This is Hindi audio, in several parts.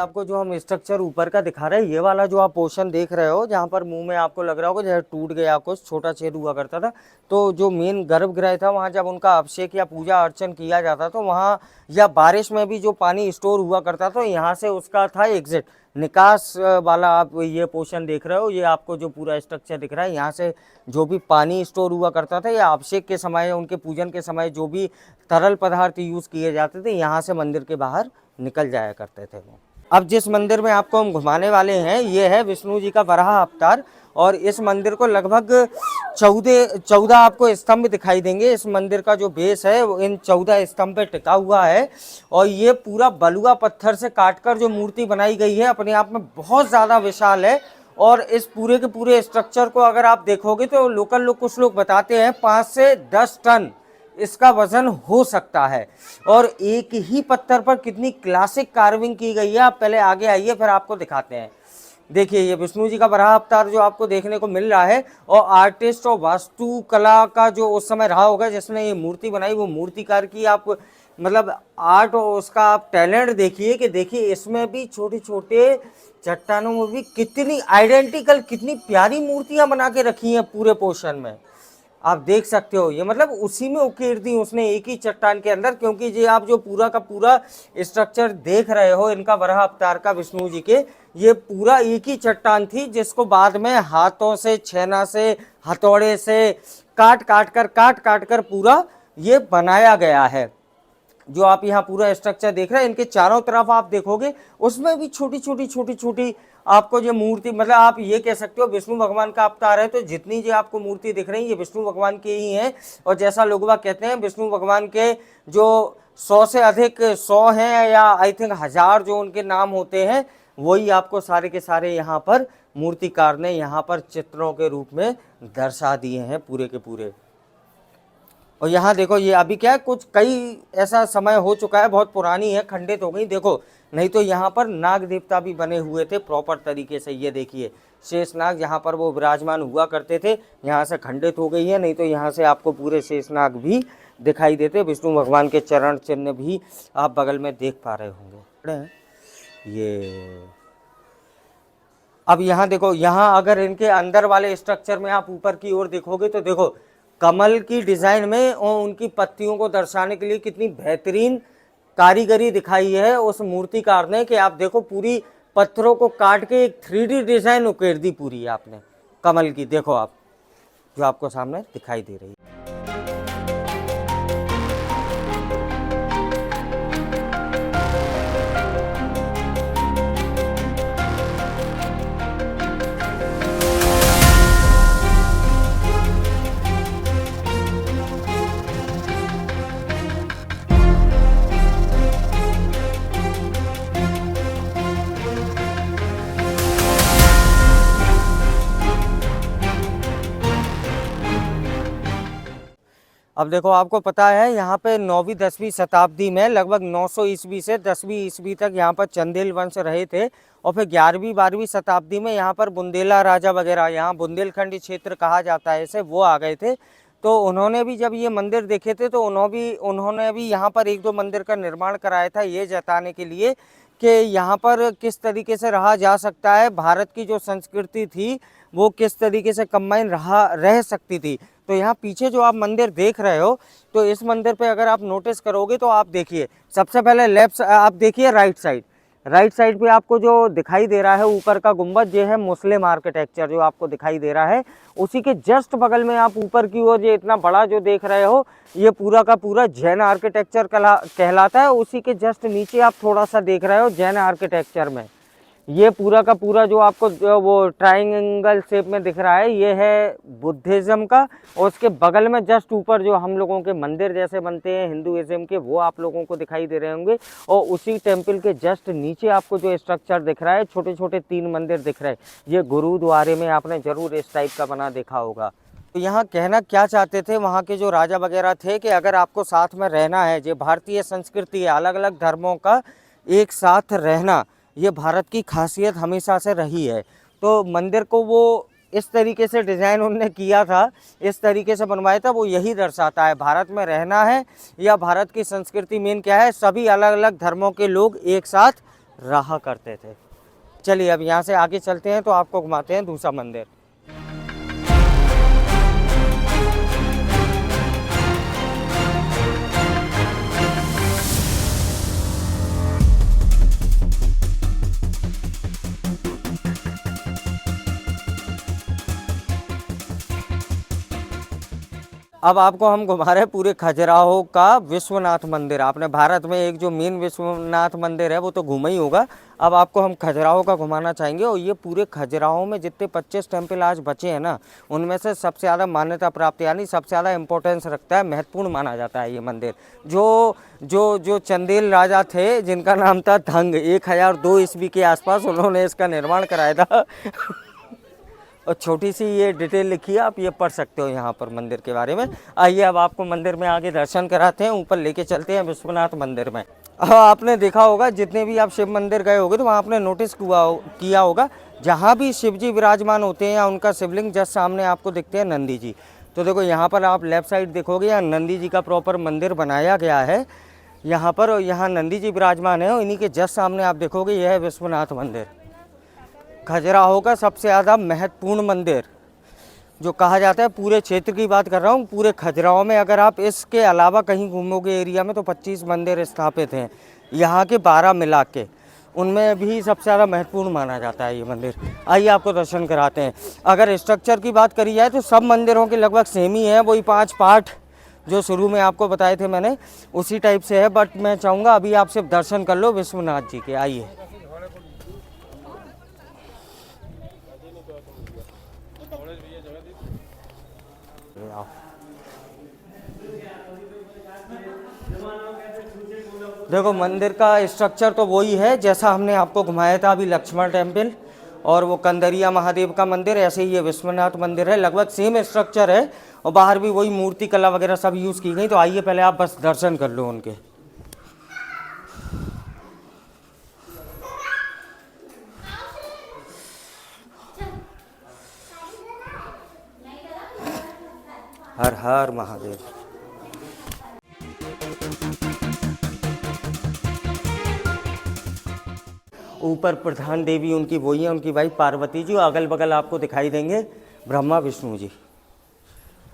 आपको जो हम स्ट्रक्चर ऊपर का दिखा रहे हैं, ये वाला जो आप पोर्शन देख रहे हो, जहाँ पर मुंह में आपको लग रहा होगा जैसे टूट गया, कुछ छोटा छेद हुआ करता था, तो जो मेन गर्भगृह था वहाँ जब उनका अभिषेक या पूजा अर्चन किया जाता तो वहाँ, या बारिश में भी जो पानी स्टोर हुआ करता तो यहाँ से उसका था एग्जिट, निकास वाला आप ये पोर्शन देख रहे हो, ये आपको जो पूरा स्ट्रक्चर दिख रहा है, यहाँ से जो भी पानी स्टोर हुआ करता था या अभिषेक के समय, उनके पूजन के समय जो भी तरल पदार्थ यूज़ किए जाते थे, यहाँ से मंदिर के बाहर निकल जाया करते थे वो। अब जिस मंदिर में आपको हम घुमाने वाले हैं, ये है विष्णु जी का वराह अवतार, और इस मंदिर को लगभग 14 आपको स्तंभ दिखाई देंगे। इस मंदिर का जो बेस है वो इन 14 स्तंभ पे टिका हुआ है, और ये पूरा बलुआ पत्थर से काटकर जो मूर्ति बनाई गई है अपने आप में बहुत ज़्यादा विशाल है। और इस पूरे के पूरे स्ट्रक्चर को अगर आप देखोगे तो लोकल लोग, कुछ लोग बताते हैं 5 से 10 टन इसका वजन हो सकता है। और एक ही पत्थर पर कितनी क्लासिक कार्विंग की गई है, आप पहले आगे आइए फिर आपको दिखाते हैं। देखिए ये विष्णु जी का वराह अवतार जो आपको देखने को मिल रहा है, और आर्टिस्ट और वास्तुकला का जो उस समय रहा होगा जिसने ये मूर्ति बनाई, वो मूर्तिकार की आप मतलब आर्ट और उसका आप टैलेंट देखिए कि देखिए इसमें भी छोटे छोटे चट्टानों में भी कितनी आइडेंटिकल, कितनी प्यारी मूर्तियां बना के रखी हैं पूरे पोर्शन में, आप देख सकते हो। ये मतलब उसी में उकेर दी उसने एक ही चट्टान के अंदर, क्योंकि ये आप जो पूरा का पूरा स्ट्रक्चर देख रहे हो इनका वराह अवतार का विष्णु जी के, ये पूरा एक ही चट्टान थी जिसको बाद में हाथों से, छेना से, हथौड़े से काट काट कर पूरा ये बनाया गया है। जो आप यहाँ पूरा स्ट्रक्चर देख रहे हैं, इनके चारों तरफ आप देखोगे उसमें भी छोटी छोटी आपको जो मूर्ति, मतलब आप ये कह सकते हो विष्णु भगवान का अवतार है, तो जितनी जो आपको मूर्ति दिख रही है ये विष्णु भगवान के ही हैं। और जैसा लोग बाग कहते हैं विष्णु भगवान के जो 100 से अधिक 100 हैं या आई थिंक 1000 जो उनके नाम होते हैं, वही आपको सारे के सारे यहाँ पर मूर्तिकार ने यहाँ पर चित्रों के रूप में दर्शा दिए हैं पूरे के पूरे। और यहाँ देखो ये अभी क्या है, कुछ कई ऐसा समय हो चुका है, बहुत पुरानी है, खंडित हो गई। देखो नहीं तो यहाँ पर नाग देवता भी बने हुए थे प्रॉपर तरीके से, ये देखिए शेषनाग जहाँ पर वो विराजमान हुआ करते थे, यहाँ से खंडित हो गई है, नहीं तो यहाँ से आपको पूरे शेषनाग भी दिखाई देते। विष्णु भगवान के चरण चिन्ह भी आप बगल में देख पा रहे होंगे। ये अब यहाँ देखो, यहाँ अगर इनके अंदर वाले स्ट्रक्चर में आप ऊपर की ओर देखोगे तो देखो कमल की डिजाइन में और उनकी पत्तियों को दर्शाने के लिए कितनी बेहतरीन कारीगरी दिखाई है उस मूर्तिकार ने, कि आप देखो पूरी पत्थरों को काट के एक 3D डिजाइन उकेर दी पूरी आपने कमल की, देखो आप जो आपको सामने दिखाई दे रही है। अब देखो आपको पता है यहाँ पे 9वीं 10वीं शताब्दी में लगभग 900 ईस्वी से 10वीं ईस्वी तक यहाँ पर चंदेल वंश रहे थे, और फिर 11वीं 12वीं शताब्दी में यहाँ पर बुंदेला राजा वगैरह, यहाँ बुंदेलखंड क्षेत्र कहा जाता है इसे, वो आ गए थे। तो उन्होंने भी जब ये मंदिर देखे थे तो उन्होंने भी यहाँ पर 1-2 मंदिर का निर्माण कराया था, ये जताने के लिए कि यहाँ पर किस तरीके से रहा जा सकता है, भारत की जो संस्कृति थी वो किस तरीके से कंबाइन रह सकती थी। तो यहाँ पीछे जो आप मंदिर देख रहे हो, तो इस मंदिर पे अगर आप नोटिस करोगे तो आप देखिए सबसे पहले लेफ्ट आप देखिए राइट साइड पे आपको जो दिखाई दे रहा है ऊपर का गुंबद, ये है मुस्लिम आर्किटेक्चर जो आपको दिखाई दे रहा है। उसी के जस्ट बगल में आप ऊपर की ओर ये इतना बड़ा जो देख रहे हो, ये पूरा का पूरा जैन आर्किटेक्चर कहलाता है। उसी के जस्ट नीचे आप थोड़ा सा देख रहे हो जैन आर्किटेक्चर में, ये पूरा का पूरा जो आपको वो ट्रायंगल शेप में दिख रहा है, ये है बुद्धिज़्म का। और उसके बगल में जस्ट ऊपर जो हम लोगों के मंदिर जैसे बनते हैं हिंदुइज्म के, वो आप लोगों को दिखाई दे रहे होंगे। और उसी टेम्पल के जस्ट नीचे आपको जो स्ट्रक्चर दिख रहा है, छोटे छोटे 3 मंदिर दिख रहे हैं, ये गुरुद्वारे में आपने ज़रूर इस टाइप का बना देखा होगा। तो यहाँ कहना क्या चाहते थे वहाँ के जो राजा वगैरह थे कि अगर आपको साथ में रहना है, जो भारतीय संस्कृति है, अलग अलग धर्मों का एक साथ रहना, ये भारत की खासियत हमेशा से रही है। तो मंदिर को वो इस तरीके से डिज़ाइन उन्होंने किया था, इस तरीके से बनवाया था, वो यही दर्शाता है भारत में रहना है या भारत की संस्कृति मेन क्या है, सभी अलग अलग धर्मों के लोग एक साथ रहा करते थे। चलिए अब यहाँ से आगे चलते हैं तो आपको घुमाते हैं दूसरा मंदिर। अब आपको हम घुमा रहे हैं पूरे खजुराहो का विश्वनाथ मंदिर। आपने भारत में एक जो मेन विश्वनाथ मंदिर है वो तो घूमा ही होगा। अब आपको हम खजुराहो का घुमाना चाहेंगे। और ये पूरे खजुराहो में जितने 25 टेम्पल आज बचे हैं ना, उनमें से सबसे ज़्यादा मान्यता प्राप्त यानी सबसे ज़्यादा इम्पोर्टेंस रखता है, महत्वपूर्ण माना जाता है ये मंदिर। जो चंदेल राजा थे जिनका नाम था धंग, 1002 ईस्वी के आसपास उन्होंने इसका निर्माण कराया था। और छोटी सी ये डिटेल लिखी है, आप ये पढ़ सकते हो यहाँ पर मंदिर के बारे में। आइए अब आपको मंदिर में आगे दर्शन कराते हैं, ऊपर लेके चलते हैं विश्वनाथ मंदिर में। आपने देखा होगा जितने भी आप शिव मंदिर गए होगे तो वहाँ आपने नोटिस किया होगा जहाँ भी शिव जी विराजमान होते हैं या उनका शिवलिंग जस्ट सामने आपको दिखते हैं नंदी जी। तो देखो यहाँ पर आप लेफ्ट साइड देखोगे, यहाँ नंदी जी का प्रॉपर मंदिर बनाया गया है यहाँ पर। और यहाँ नंदी जी विराजमान है और इन्हीं के जस्ट सामने आप देखोगे यह है विश्वनाथ मंदिर, खजुराहो का सबसे ज़्यादा महत्वपूर्ण मंदिर जो कहा जाता है। पूरे क्षेत्र की बात कर रहा हूँ, पूरे खजुराहो में अगर आप इसके अलावा कहीं घूमोगे एरिया में तो 25 मंदिर स्थापित हैं यहाँ के 12 मिला के, उनमें भी सबसे ज़्यादा महत्वपूर्ण माना जाता है ये मंदिर। आइए आपको दर्शन कराते हैं। अगर स्ट्रक्चर की बात करी जाए तो सब मंदिरों के लगभग सेम ही है, वही 5 पार्ट जो शुरू में आपको बताए थे मैंने उसी टाइप से है। बट मैं चाहूँगा अभी आप सिर्फ दर्शन कर लो विश्वनाथ जी के। आइए देखो मंदिर का स्ट्रक्चर तो वही है जैसा हमने आपको घुमाया था अभी, लक्ष्मण टेम्पल और वो कंदरिया महादेव का मंदिर, ऐसे ही ये विश्वनाथ मंदिर है, लगभग सेम स्ट्रक्चर है। और बाहर भी वही मूर्ति कला वगैरह सब यूज़ की गई। तो आइए पहले आप बस दर्शन कर लो उनके। हर हर महादेव। ऊपर प्रधान देवी उनकी वही है, उनकी भाई पार्वती जी। अगल बगल आपको दिखाई देंगे ब्रह्मा विष्णु जी।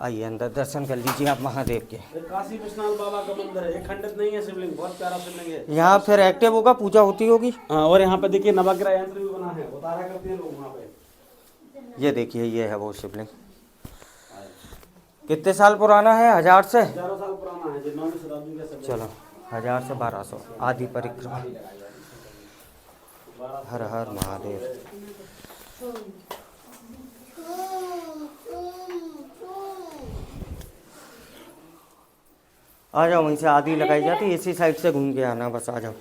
आइए अंदर दर्शन कर लीजिए आप महादेव के। काशी विश्वनाथ बाबा का मंदिर है, एक खंडित नहीं है शिवलिंग, बहुत प्यारा शिवलिंग है। यहाँ फिर एक्टिव होगा, पूजा होती होगी। और यहाँ पे देखिए नवग्रह यंत्र भी बना है, उतारा करते हैं लोग वहाँ पे। ये देखिए ये है वो शिवलिंग। कितने साल पुराना है? 1000 से 1000 साल पुराना है, 9वीं शताब्दी का। चलो 1000 से 1200 आदि परिक्रमा। हर हर महादेव। आ जाओ, वहीं से आदि लगाई जाती है, इसी साइड से घूम के आना, बस आ जाओ।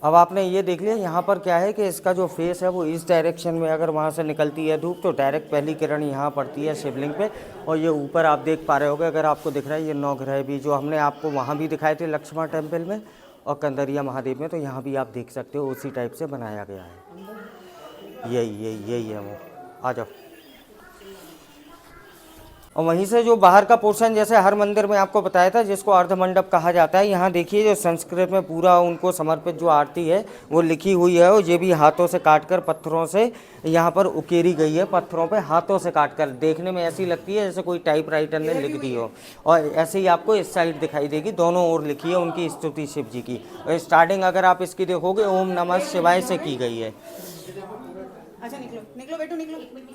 अब आपने ये देख लिया यहाँ पर क्या है कि इसका जो फेस है वो इस डायरेक्शन में, अगर वहाँ से निकलती है धूप तो डायरेक्ट पहली किरण यहाँ पड़ती है शिवलिंग पे। और ये ऊपर आप देख पा रहे होगे, अगर आपको दिख रहा है ये 9 ग्रह भी जो हमने आपको वहाँ भी दिखाए थे लक्ष्मण टेम्पल में और कंदरिया महादेव में, तो यहाँ भी आप देख सकते हो उसी टाइप से बनाया गया है। यही है वो। आ जाओ। और वहीं से जो बाहर का पोर्शन, जैसे हर मंदिर में आपको बताया था जिसको अर्धमंडप कहा जाता है, यहाँ देखिए जो संस्कृत में पूरा उनको समर्पित जो आरती है वो लिखी हुई है। और ये भी हाथों से काटकर पत्थरों से यहाँ पर उकेरी गई है, पत्थरों पे हाथों से काटकर। देखने में ऐसी लगती है जैसे कोई टाइपराइटर ने लिख दी हो। और ऐसे ही आपको इस साइड दिखाई देगी, दोनों ओर लिखी है उनकी स्तुति शिव जी की। और स्टार्टिंग अगर आप इसकी देखोगे ओम नमः शिवाय से की गई है। अच्छा निकलो निकलो बेटो निकलो, एक मिनट।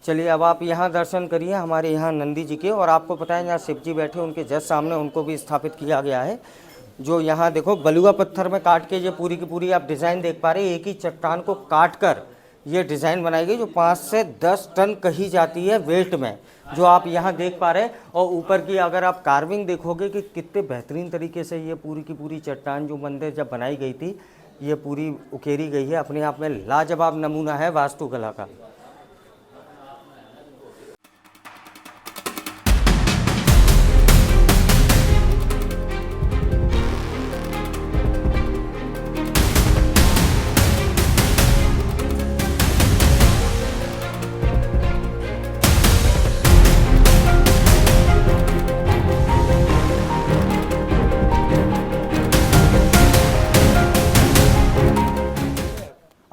चलिए अब आप यहाँ दर्शन करिए हमारे यहाँ नंदी जी के। और आपको पता है यहाँ शिव जी बैठे उनके जस्ट सामने उनको भी स्थापित किया गया है। जो यहाँ देखो बलुआ पत्थर में काट के ये पूरी की पूरी आप डिज़ाइन देख पा रहे हैं, एक ही चट्टान को काट कर ये डिज़ाइन बनाई गई जो 5 से 10 टन कही जाती है वेट में, जो आप यहाँ देख पा रहे हैं। और ऊपर की अगर आप कार्विंग देखोगे कि कितने बेहतरीन तरीके से ये पूरी की पूरी चट्टान जो मंदिर जब बनाई गई थी ये पूरी उकेरी गई है, अपने आप में लाजवाब नमूना है वास्तुकला का।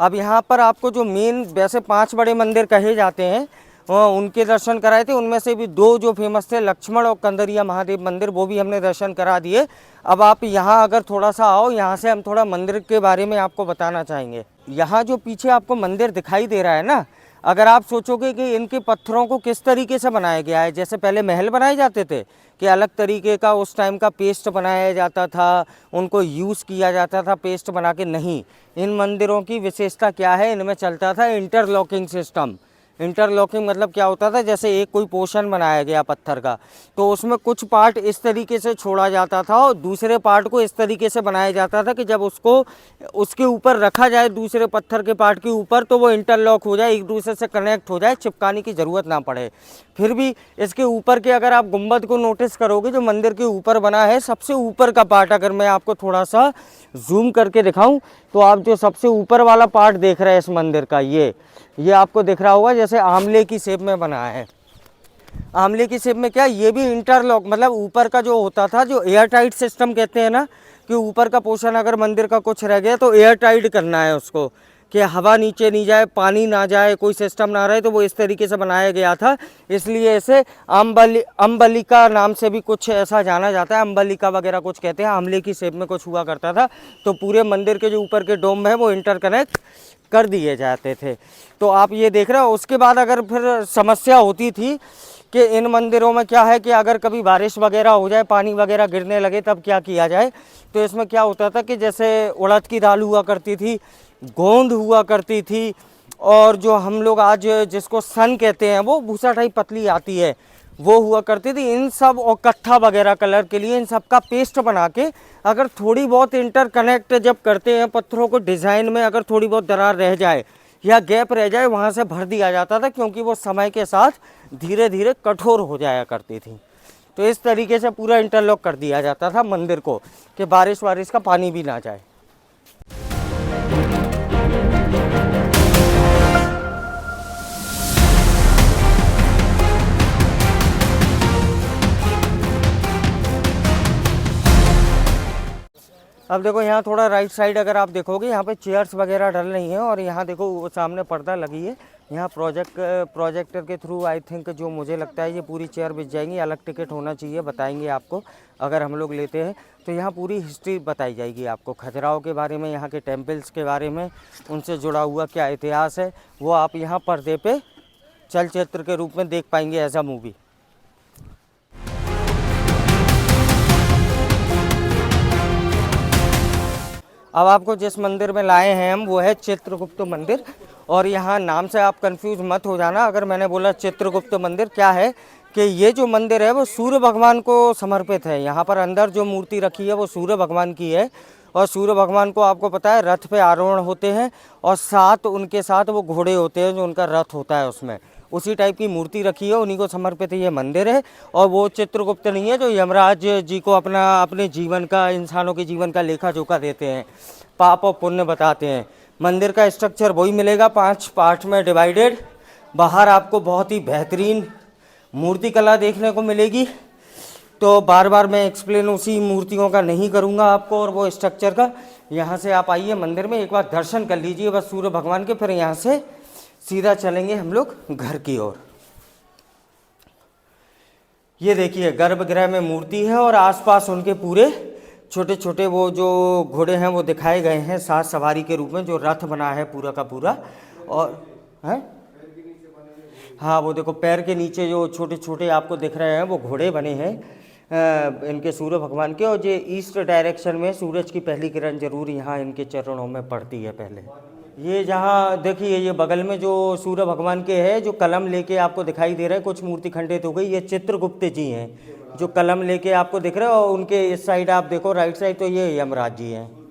अब यहाँ पर आपको जो मेन वैसे 5 बड़े मंदिर कहे जाते हैं उनके दर्शन कराए थे। उनमें से भी 2 जो फेमस थे, लक्ष्मण और कंदरिया महादेव मंदिर, वो भी हमने दर्शन करा दिए। अब आप यहाँ अगर थोड़ा सा आओ, यहाँ से हम थोड़ा मंदिर के बारे में आपको बताना चाहेंगे। यहाँ जो पीछे आपको मंदिर दिखाई दे रहा है ना, अगर आप सोचोगे कि इनके पत्थरों को किस तरीके से बनाया गया है, जैसे पहले महल बनाए जाते थे कि अलग तरीके का उस टाइम का पेस्ट बनाया जाता था, उनको यूज़ किया जाता था पेस्ट बना के, नहीं। इन मंदिरों की विशेषता क्या है, इनमें चलता था इंटरलॉकिंग सिस्टम। इंटरलॉकिंग मतलब क्या होता था, जैसे एक कोई पोर्शन बनाया गया पत्थर का, तो उसमें कुछ पार्ट इस तरीके से छोड़ा जाता था और दूसरे पार्ट को इस तरीके से बनाया जाता था कि जब उसको उसके ऊपर रखा जाए, दूसरे पत्थर के पार्ट के ऊपर, तो वो इंटरलॉक हो जाए, एक दूसरे से कनेक्ट हो जाए, चिपकाने की ज़रूरत ना पड़े। फिर भी इसके ऊपर के अगर आप गुंबद को नोटिस करोगे, जो मंदिर के ऊपर बना है, सबसे ऊपर का पार्ट अगर मैं आपको थोड़ा सा जूम करके दिखाऊं, तो आप जो सबसे ऊपर वाला पार्ट देख रहे हैं इस मंदिर का, ये आपको दिख रहा होगा जैसे आमले की शेप में बना है। आमले की शेप में क्या, ये भी इंटरलॉक, मतलब ऊपर का जो होता था, जो एयर टाइट सिस्टम कहते हैं ना, कि ऊपर का पोर्शन अगर मंदिर का कुछ रह गया तो एयर टाइट करना है उसको, कि हवा नीचे नहीं जाए, पानी ना जाए, कोई सिस्टम ना रहे, तो वो इस तरीके से बनाया गया था। इसलिए इसे अम्बलिका नाम से भी कुछ ऐसा जाना जाता है, अम्बलिका वगैरह कुछ कहते हैं। आमले की शेप में कुछ हुआ करता था, तो पूरे मंदिर के जो ऊपर के डोम है वो इंटरकनेक्ट कर दिए जाते थे। तो आप ये देख रहे हो। उसके बाद अगर फिर समस्या होती थी कि इन मंदिरों में क्या है कि अगर कभी बारिश वगैरह हो जाए, पानी वगैरह गिरने लगे, तब क्या किया जाए। तो इसमें क्या होता था कि जैसे उड़द की दाल हुआ करती थी, गोंद हुआ करती थी, और जो हम लोग आज जिसको सन कहते हैं, वो भूसा टाइप पतली आती है, वो हुआ करती थी। इन सब और कत्था वगैरह कलर के लिए इन सब का पेस्ट बना के, अगर थोड़ी बहुत इंटरकनेक्ट जब करते हैं पत्थरों को डिज़ाइन में, अगर थोड़ी बहुत दरार रह जाए या गैप रह जाए, वहाँ से भर दिया जाता था, क्योंकि वो समय के साथ धीरे धीरे कठोर हो जाया करती थी। तो इस तरीके से पूरा इंटरलॉक कर दिया जाता था मंदिर को, कि बारिश वारिश का पानी भी ना जाए। अब देखो यहाँ थोड़ा राइट साइड अगर आप देखोगे, यहाँ पे चेयर्स वगैरह डल रही हैं, और यहाँ देखो वो सामने पर्दा लगी है। यहाँ प्रोजेक्टर के थ्रू आई थिंक, जो मुझे लगता है, ये पूरी चेयर बिछ जाएंगी। अलग टिकट होना चाहिए, बताएंगे आपको अगर हम लोग लेते हैं तो। यहाँ पूरी हिस्ट्री बताई जाएगी आपको, खजुराहो के बारे में, यहाँ के टेम्पल्स के बारे में, उनसे जुड़ा हुआ क्या इतिहास है, वो आप यहाँ पर्दे पे चलचित्र के रूप में देख पाएंगे, एज अ मूवी। अब आपको जिस मंदिर में लाए हैं हम, वो है चित्रगुप्त मंदिर। और यहाँ नाम से आप कंफ्यूज मत हो जाना। अगर मैंने बोला चित्रगुप्त मंदिर, क्या है कि ये जो मंदिर है वो सूर्य भगवान को समर्पित है। यहाँ पर अंदर जो मूर्ति रखी है वो सूर्य भगवान की है, और सूर्य भगवान को आपको पता है रथ पे आरोहण होते हैं, और साथ उनके साथ वो घोड़े होते हैं जो उनका रथ होता है, उसमें उसी टाइप की मूर्ति रखी है, उन्हीं को समर्पित ये मंदिर है। और वो चित्रगुप्त नहीं है जो यमराज जी को अपने जीवन का, इंसानों के जीवन का लेखा जोखा देते हैं, पाप और पुण्य बताते हैं। मंदिर का स्ट्रक्चर वही मिलेगा, 5 पार्ट में डिवाइडेड। बाहर आपको बहुत ही बेहतरीन मूर्ति कला देखने को मिलेगी। तो बार बार मैं एक्सप्लेन उसी मूर्तियों का नहीं करूँगा आपको, और वो स्ट्रक्चर का। यहाँ से आप आइए मंदिर में, एक बार दर्शन कर लीजिए बस सूर्य भगवान के, फिर यहाँ से सीधा चलेंगे हम लोग घर की ओर। ये देखिए गर्भगृह में मूर्ति है, और आसपास उनके पूरे छोटे छोटे वो जो घोड़े हैं वो दिखाए गए हैं साथ सवारी के रूप में, जो रथ बना है पूरा का पूरा। और है हाँ, वो देखो पैर के नीचे जो छोटे छोटे आपको दिख रहे हैं वो घोड़े बने हैं इनके सूर्य भगवान के। और ये ईस्ट डायरेक्शन में सूरज की पहली किरण जरूर यहाँ इनके चरणों में पड़ती है पहले। ये जहाँ देखिए, ये बगल में जो सूर्य भगवान के है, जो कलम लेके आपको दिखाई दे रहा है, कुछ मूर्ति खंडित हो गई, ये चित्रगुप्त जी हैं जो कलम लेके आपको दिख रहे हो। और उनके इस साइड आप देखो राइट साइड, तो ये यमराज जी हैं।